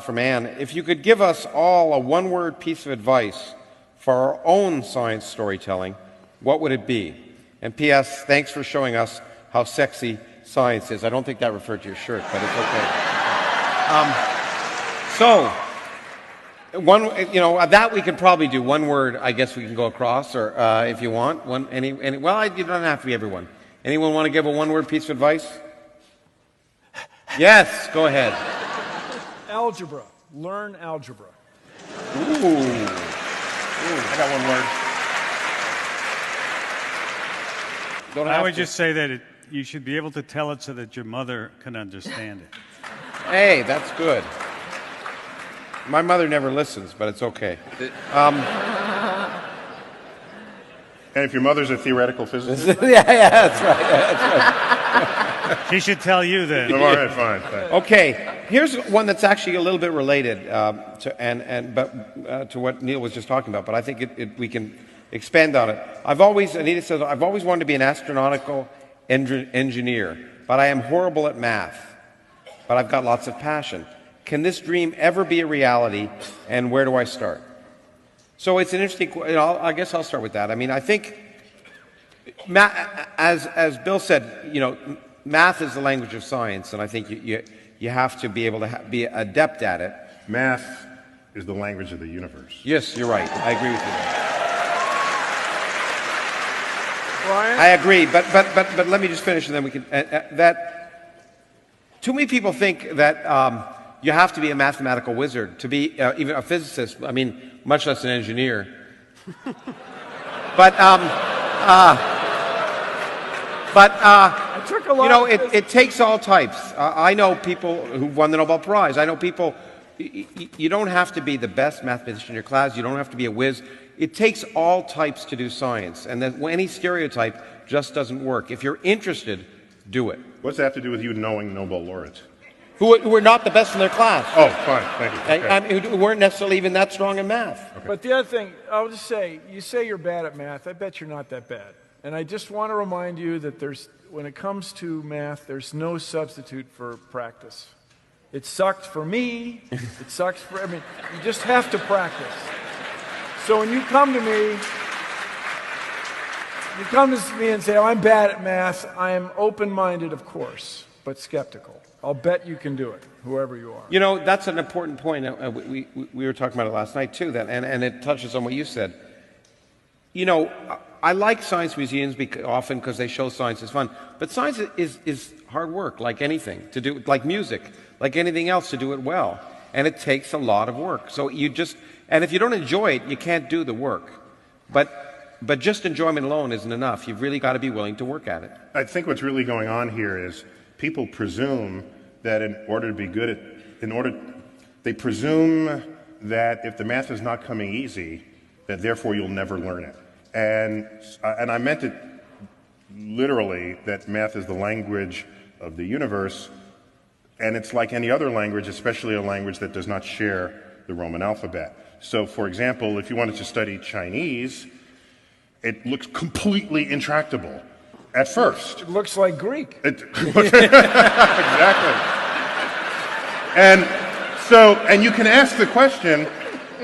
from Anne. If you could give us all a one-word piece of advice for our own science storytelling, what would it be? And P.S., thanks for showing us how sexy science is. I don't think that referred to your shirt, but it's okay. That we can probably do. One word, I guess we can go across, or if you want. You don't have to be everyone. Anyone want to give a one-word piece of advice? Yes, go ahead. Algebra. Learn algebra. Ooh. I got one word. I would just say that you should be able to tell it so that your mother can understand it. Hey, that's good. My mother never listens, but it's okay. And if your mother's a theoretical physicist? yeah, that's right. She should tell you then. All right, fine. Okay, here's one that's actually a little bit related to what Neil was just talking about, but I think we can expand on it. Anita says, I've always wanted to be an astronautical engineer, but I am horrible at math, but I've got lots of passion. Can this dream ever be a reality, and where do I start? So it's an interesting, I guess I'll start with that. I mean, I think, as Bill said, math is the language of science, and I think you have to be able to be adept at it. Math is the language of the universe. Yes, you're right. I agree with you. Brian? I agree, but let me just finish, and then we can. Too many people think that you have to be a mathematical wizard to be even a physicist. I mean, much less an engineer. It takes all types. I know people who've won the Nobel Prize. I know people. You don't have to be the best mathematician in your class. You don't have to be a whiz. It takes all types to do science, and that any stereotype just doesn't work. If you're interested, do it. What's that have to do with you knowing Nobel laureates? Who were not the best in their class. Oh, fine, thank you. Okay. Who weren't necessarily even that strong in math. Okay. But the other thing, I'll just say, you say you're bad at math. I bet you're not that bad. And I just want to remind you that when it comes to math, there's no substitute for practice. It sucked for me. It sucks for, you just have to practice. So when you come to me and say, I'm bad at math, I am open-minded, of course, but skeptical. I'll bet you can do it, whoever you are. That's an important point. We were talking about it last night, too, and it touches on what you said. I like science museums often because they show science is fun. But science is hard work, like anything, to do, like music, like anything else, to do it well. And it takes a lot of work. So and if you don't enjoy it, you can't do the work. But just enjoyment alone isn't enough. You've really got to be willing to work at it. I think what's really going on here is people presume that in order to be good at, they presume that if the math is not coming easy, that therefore you'll never learn it. And I meant it literally, that math is the language of the universe, and it's like any other language, especially a language that does not share the Roman alphabet. So, for example, if you wanted to study Chinese, it looks completely intractable at first. It looks like Greek. Exactly. And you can ask the question,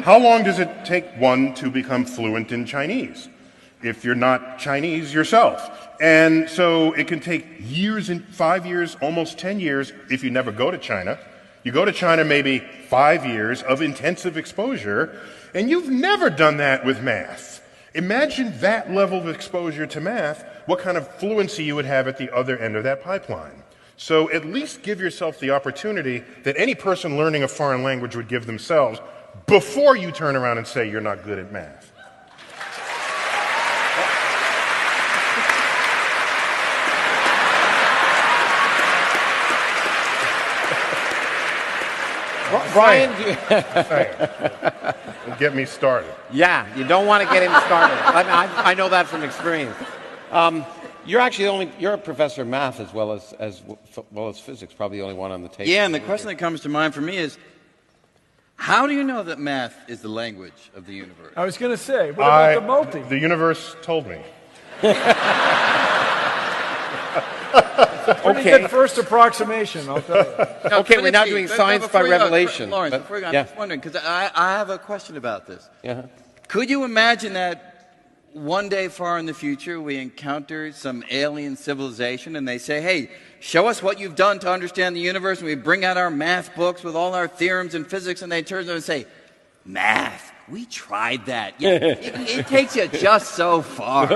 how long does it take one to become fluent in Chinese if you're not Chinese yourself? And so it can take years, 5 years, almost 10 years if you never go to China. You go to China maybe 5 years of intensive exposure, and you've never done that with math. Imagine that level of exposure to math, what kind of fluency you would have at the other end of that pipeline. So at least give yourself the opportunity that any person learning a foreign language would give themselves before you turn around and say you're not good at math. Brian, Get me started. Yeah, you don't want to get him started. I know that from experience. You're actually you're a professor of math as well as physics, probably the only one on the table. Yeah, and the question that comes to mind for me is, how do you know that math is the language of the universe? I was going to say, what about the multi? The universe told me. It's Pretty good first approximation, I'll tell you. Now, Okay, we're now Trinity, doing but science before by you go, revelation. Lawrence, But- before you go, I'm yeah. just wondering, because I have a question about this. Yeah. Could you imagine that one day far in the future we encounter some alien civilization and they say, hey, show us what you've done to understand the universe, and we bring out our math books with all our theorems and physics, and they turn to them and say, math, we tried that. Yeah, it takes you just so far.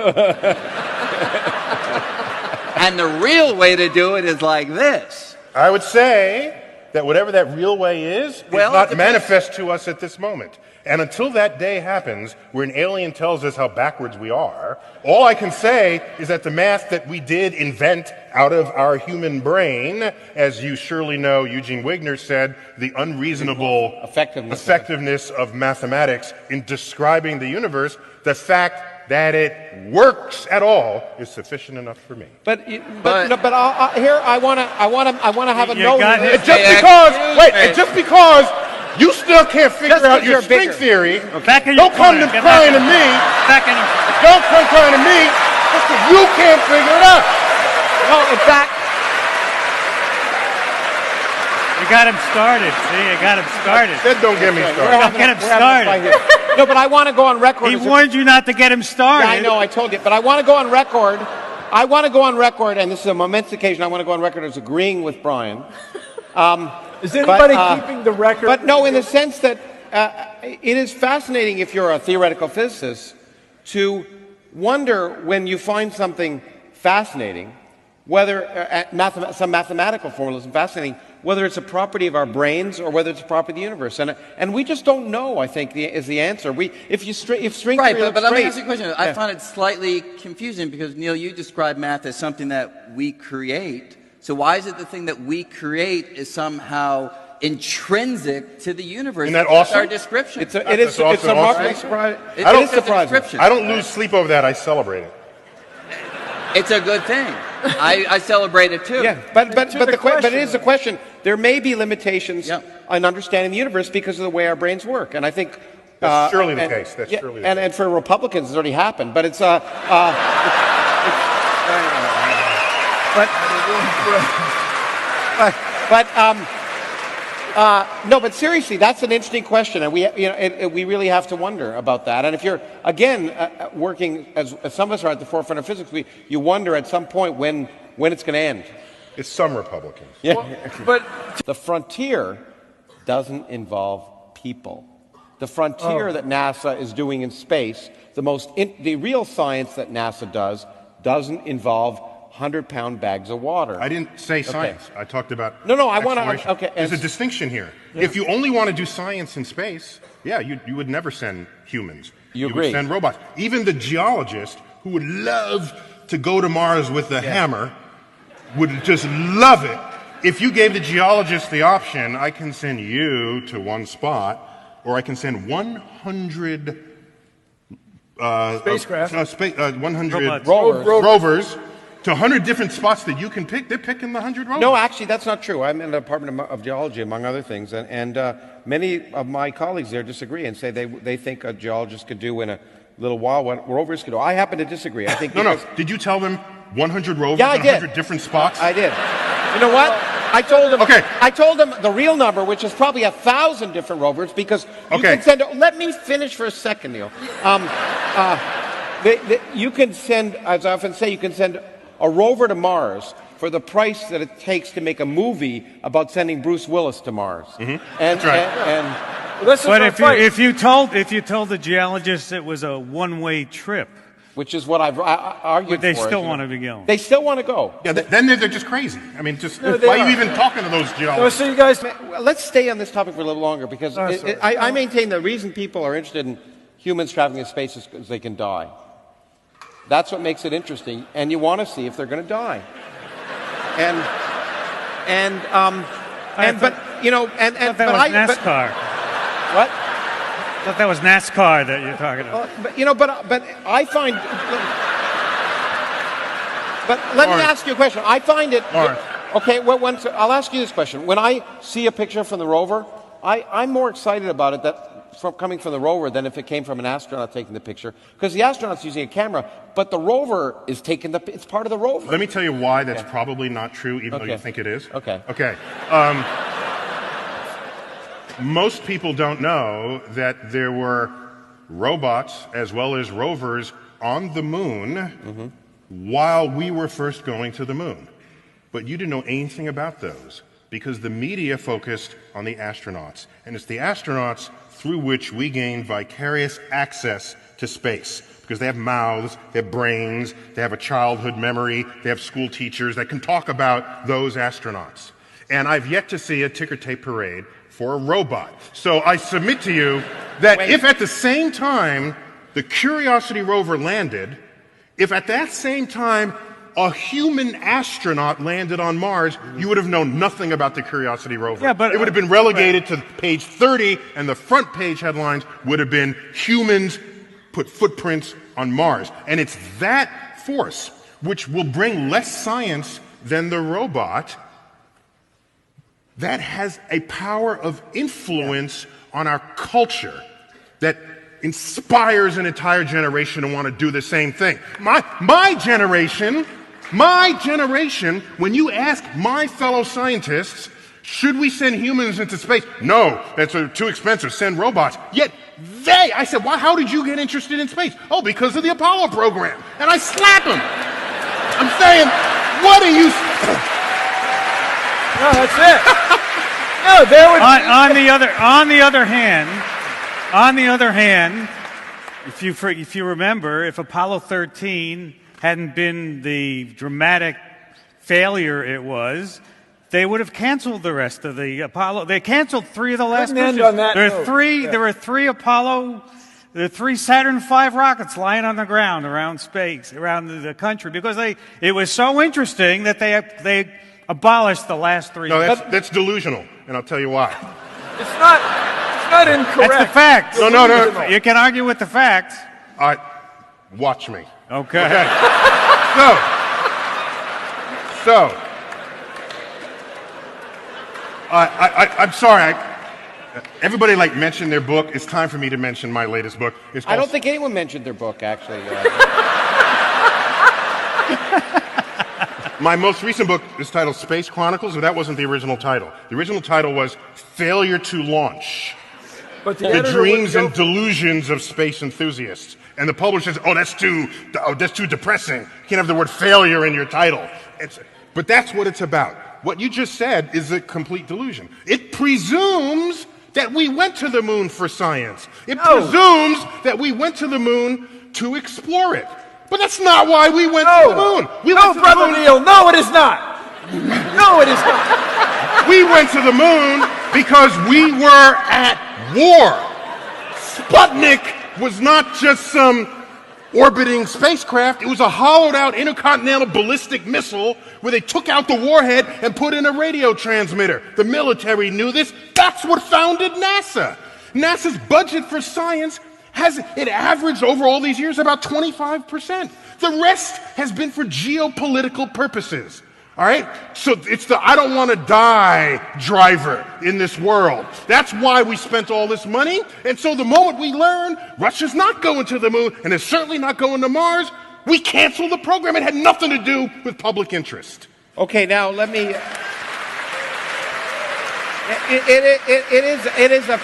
And the real way to do it is like this. I would say that whatever that real way is Well, not it manifest to us at this moment. And until that day happens, where an alien tells us how backwards we are, all I can say is that the math that we did invent out of our human brain, as you surely know, Eugene Wigner said, the unreasonable effectiveness of mathematics in describing the universe, the fact that it works at all is sufficient enough for me. But here I want to have a You note. got it. And just because you still can't figure Just out 'cause your you're string bigger. theory, Back in your don't come corner. to Get crying back to me. Back in Don't come crying to me because you can't figure it out. No, in fact, You got him started. See, you got him started. Then don't get me we're started. having get a- him we're having a started. fight here. No, but I want to go on record. He as a- warned you not to get him started. Yeah, I know, I told you. But I want to go on record. I want to go on record, and this is a momentous occasion. I want to go on record as agreeing with Brian. Is anybody But, keeping the record? But no, in the sense that it is fascinating if you're a theoretical physicist to wonder when you find something fascinating, whether some mathematical formalism fascinating, whether it's a property of our brains or whether it's a property of the universe. And we just don't know, I think, is the answer. If string Right, theory but looks let me straight- ask you a question. I find it slightly confusing because, Neil, you describe math as something that we create. So why is it the thing that we create is somehow intrinsic to the universe? Isn't that That's awesome? our description. It's a That's also remarkably awesome. surprising. It- It it's is a surprising. description. I don't lose sleep over that. I celebrate it. It's a good thing. I celebrate it too. Yeah, but it question, is a question. There may be limitations Yep. on understanding the universe because of the way our brains work, and I think That's surely the and- case. That's yeah, surely the and case. and for Republicans, it's already happened. But no. But seriously, that's an interesting question, and we really have to wonder about that. And if you're again working as some of us are at the forefront of physics, you wonder at some point when it's going to end. It's some Republicans. But The frontier doesn't involve people. The frontier that NASA is doing in space, the real science that NASA doesn't involve 100-pound bags of water. I didn't say science. I talked about No, I wanna- exploration. okay, There's a and- distinction here. If you only want to do science in space, yeah, you would never send humans. You would agree. send robots. Even the geologist who would love to go to Mars with a hammer would just love it. If you gave the geologist the option, I can send you to one spot, or I can send 100 Spacecraft. 100 Robots. rovers to 100 different spots that you can pick. They're picking the 100 rovers. No, actually, that's not true. I'm in the Department of Geology, among other things, and many of my colleagues there disagree and say they think a geologist could do in a little while what rovers could do. I happen to disagree. I think No. because- Did you tell them 100 rovers Yeah, I in did. 100 different spots? I did. You know what? I told them. Okay. I told them the real number, which is probably 1,000 different rovers, because you Okay. can send. Let me finish for a second, Neil. You can send, as I often say, you can send a rover to Mars for the price that it takes to make a movie about sending Bruce Willis to Mars. And, That's right. and this is But our fight. if you told the geologist it was a one-way trip, which is what I've argued would they for. still want to go? They still want to go. Yeah, then they're just crazy. I mean, just No, why they are you are. even talking to those No, geologists? so you guys, Well, let's stay on this topic for a little longer, because sorry. I maintain the reason people are interested in humans traveling in space is because they can die. That's what makes it interesting, and you want to see if they're going to die. But you know, I thought that was NASCAR. What? I thought that was NASCAR that you're talking about. But you know, but I find. But let me Lawrence. ask you a question. I find it. Lawrence. Okay, I'll ask you this question. When I see a picture from the rover, I'm more excited about it coming from the rover than if it came from an astronaut taking the picture, because the astronaut's using a camera, but the rover is taking it's part of the rover. Let me tell you why that's probably not true, even though you think it is. Okay. Okay. Most people don't know that there were robots as well as rovers on the moon while we were first going to the moon. But you didn't know anything about those because the media focused on the astronauts. And it's the astronauts through which we gain vicarious access to space, because they have mouths, they have brains, they have a childhood memory, they have school teachers that can talk about those astronauts. And I've yet to see a ticker tape parade for a robot. So I submit to you that if at the same time the Curiosity rover landed, if at that same time a human astronaut landed on Mars, you would have known nothing about the Curiosity rover. Yeah, but it would have been relegated to page 30, and the front page headlines would have been humans put footprints on Mars. And it's that force which will bring less science than the robot that has a power of influence on our culture that inspires an entire generation to want to do the same thing. My generation, when you ask my fellow scientists, should we send humans into space? No, that's too expensive. Send robots. Yet I said, well, how did you get interested in space? Oh, because of the Apollo program. And I slap them. I'm saying, what are you... No, that's it. No, there would on the other hand, if you remember, if Apollo 13 hadn't been the dramatic failure it was, they would have canceled the rest of the Apollo. They canceled 3 of the last missions. There were 3 Saturn V rockets lying on the ground around space, around the country, because it was so interesting that they abolished the last 3. No, that's delusional, and I'll tell you why. It's not incorrect. That's the facts. No. You can argue with the facts. Watch me. Okay. So, I'm sorry. Everybody mentioned their book. It's time for me to mention my latest book. I don't think anyone mentioned their book, actually. My most recent book is titled Space Chronicles, but that wasn't the original title. The original title was Failure to Launch. But The Dreams and Delusions of Space Enthusiasts. And the publisher says, that's too depressing. You can't have the word failure in your title. But that's what it's about. What you just said is a complete delusion. It presumes that we went to the moon for science. It presumes that we went to the moon to explore it. But that's not why we went to the moon. Brother Neil, no, it is not. No, it is not. We went to the moon because we were at war. Sputnik was not just some orbiting spacecraft. It was a hollowed-out intercontinental ballistic missile where they took out the warhead and put in a radio transmitter. The military knew this. That's what founded NASA. NASA's budget for science it averaged over all these years about 25%. The rest has been for geopolitical purposes. All right? So it's the I don't want to die driver in this world. That's why we spent all this money. And so the moment we learn Russia's not going to the moon and it's certainly not going to Mars, we cancel the program. It had nothing to do with public interest. Okay, now let me... It is a...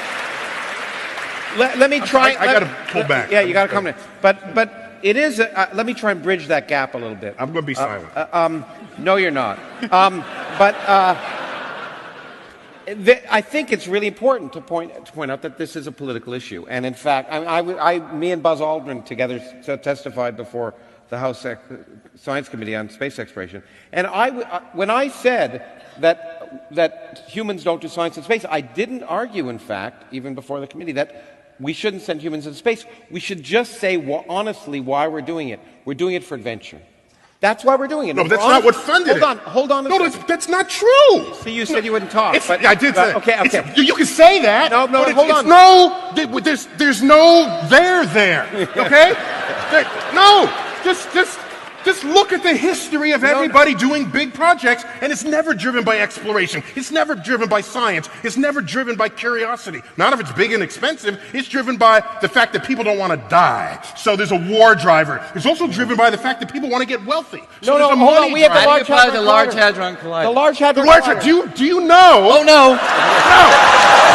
Let me try... I got to pull back. Yeah, you got to come in. But it is... let me try and bridge that gap a little bit. I'm going to be silent. No, you're not. I think it's really important to point out that this is a political issue. And in fact, me and Buzz Aldrin together testified before the House Science Committee on Space Exploration. And when I said that humans don't do science in space, I didn't argue, in fact, even before the committee, that we shouldn't send humans into space. We should just say, honestly, why we're doing it. We're doing it for adventure. That's why we're doing it. No, but that's not what funded it. Hold on. No, that's not true. See, you said you wouldn't talk. I did say that. Okay. You can say that. No, hold on. There's no there. Okay? Just look at the history of everybody doing big projects, and it's never driven by exploration. It's never driven by science. It's never driven by curiosity. Not if it's big and expensive. It's driven by the fact that people don't want to die. So there's a war driver. It's also driven by the fact that people want to get wealthy. So there's a hold on. money We have the driver. How do you Large apply the Hadron Large Collider. Hadron Collider? The Large Hadron Large- Collider. do you know? Oh, no. No.